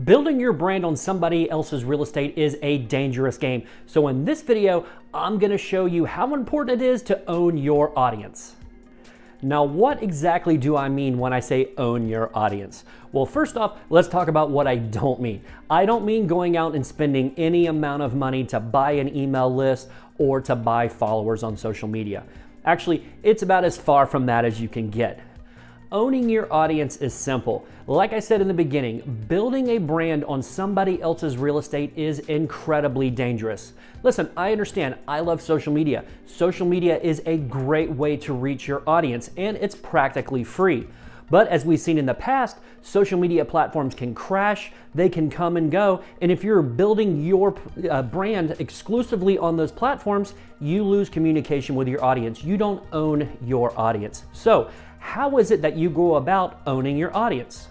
Building your brand on somebody else's real estate is a dangerous game. So in this video, I'm going to show you how important it is to own your audience. Now, what exactly do I mean when I say own your audience? Well, first off, let's talk about what I don't mean. I don't mean going out and spending any amount of money to buy an email list or to buy followers on social media. Actually, it's about as far from that as you can get. Owning your audience is simple. Like I said in the beginning, building a brand on somebody else's real estate is incredibly dangerous. Listen, I understand. I love social media. Social media is a great way to reach your audience, and it's practically free. But as we've seen in the past, social media platforms can crash, they can come and go, and if you're building your brand exclusively on those platforms, you lose communication with your audience. You don't own your audience. So, how is it that you go about owning your audience?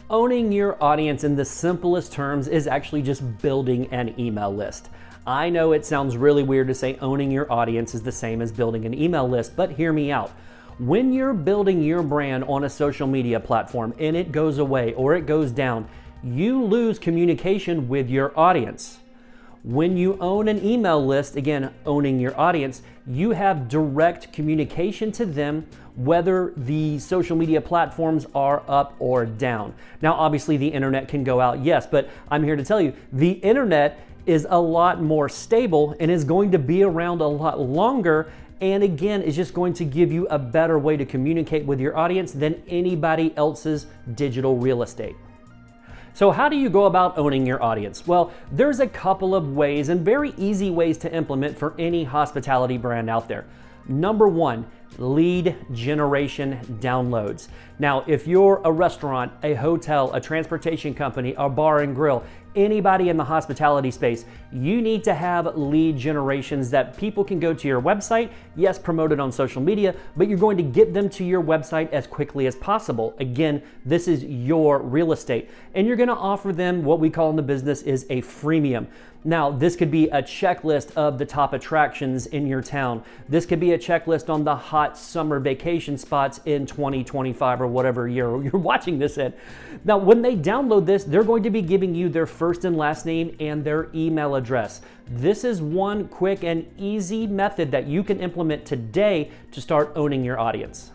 Owning your audience in the simplest terms is actually just building an email list. I know it sounds really weird to say owning your audience is the same as building an email list, but hear me out. When you're building your brand on a social media platform and it goes away or it goes down, you lose communication with your audience. When you own an email list, again, owning your audience, you have direct communication to them whether the social media platforms are up or down. Now, obviously the internet can go out, yes, but I'm here to tell you, the internet is a lot more stable and is going to be around a lot longer, and again, is just going to give you a better way to communicate with your audience than anybody else's digital real estate. So how do you go about owning your audience? Well, there's a couple of ways and very easy ways to implement for any hospitality brand out there. Number one, lead generation downloads. Now, if you're a restaurant, a hotel, a transportation company, a bar and grill, anybody in the hospitality space, you need to have lead generations that people can go to your website, yes, promote it on social media, but you're going to get them to your website as quickly as possible. Again, this is your real estate, and you're going to offer them what we call in the business is a freemium. Now, this could be a checklist of the top attractions in your town. This could be a checklist on the hot summer vacation spots in 2025 or whatever year you're watching this in. Now, when they download this, they're going to be giving you their first and last name and their email address. This is one quick and easy method that you can implement today to start owning your audience.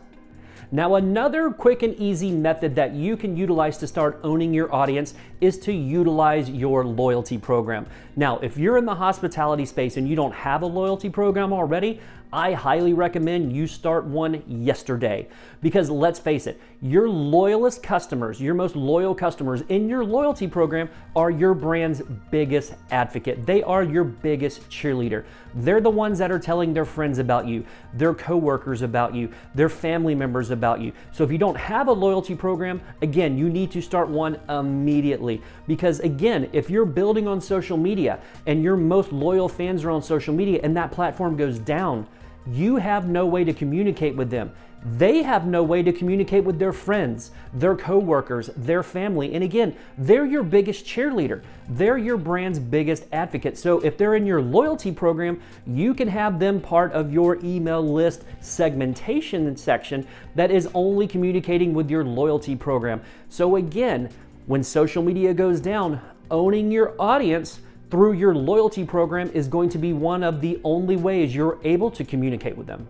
Now, another quick and easy method that you can utilize to start owning your audience is to utilize your loyalty program. Now, if you're in the hospitality space and you don't have a loyalty program already, I highly recommend you start one yesterday, because let's face it, your loyalist customers, your most loyal customers in your loyalty program are your brand's biggest advocate. They are your biggest cheerleader. They're the ones that are telling their friends about you, their coworkers about you, their family members about you. So if you don't have a loyalty program, again, you need to start one immediately, because again, if you're building on social media and your most loyal fans are on social media and that platform goes down, you have no way to communicate with them. They have no way to communicate with their friends, their coworkers, their family. And again, they're your biggest cheerleader. They're your brand's biggest advocate. So if they're in your loyalty program, you can have them part of your email list segmentation section that is only communicating with your loyalty program. So again, when social media goes down, owning your audience through your loyalty program is going to be one of the only ways you're able to communicate with them.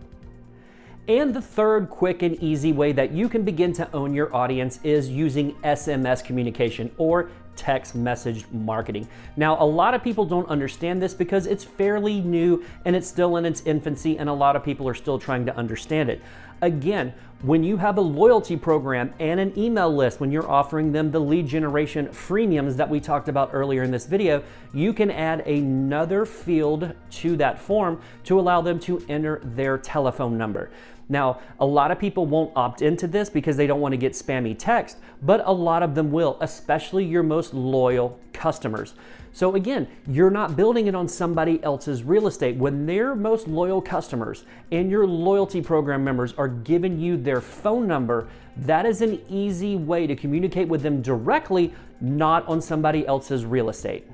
And the third quick and easy way that you can begin to own your audience is using SMS communication or text message marketing. Now, a lot of people don't understand this because it's fairly new and it's still in its infancy, and a lot of people are still trying to understand it. Again, when you have a loyalty program and an email list, when you're offering them the lead generation freemiums that we talked about earlier in this video, you can add another field to that form to allow them to enter their telephone number. Now, a lot of people won't opt into this because they don't want to get spammy text, but a lot of them will, especially your most loyal customers. So again, you're not building it on somebody else's real estate. When their most loyal customers and your loyalty program members are giving you their phone number, that is an easy way to communicate with them directly, not on somebody else's real estate.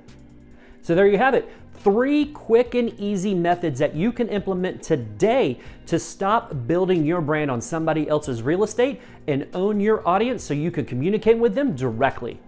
So there you have it. 3 quick and easy methods that you can implement today to stop building your brand on somebody else's real estate and own your audience so you can communicate with them directly.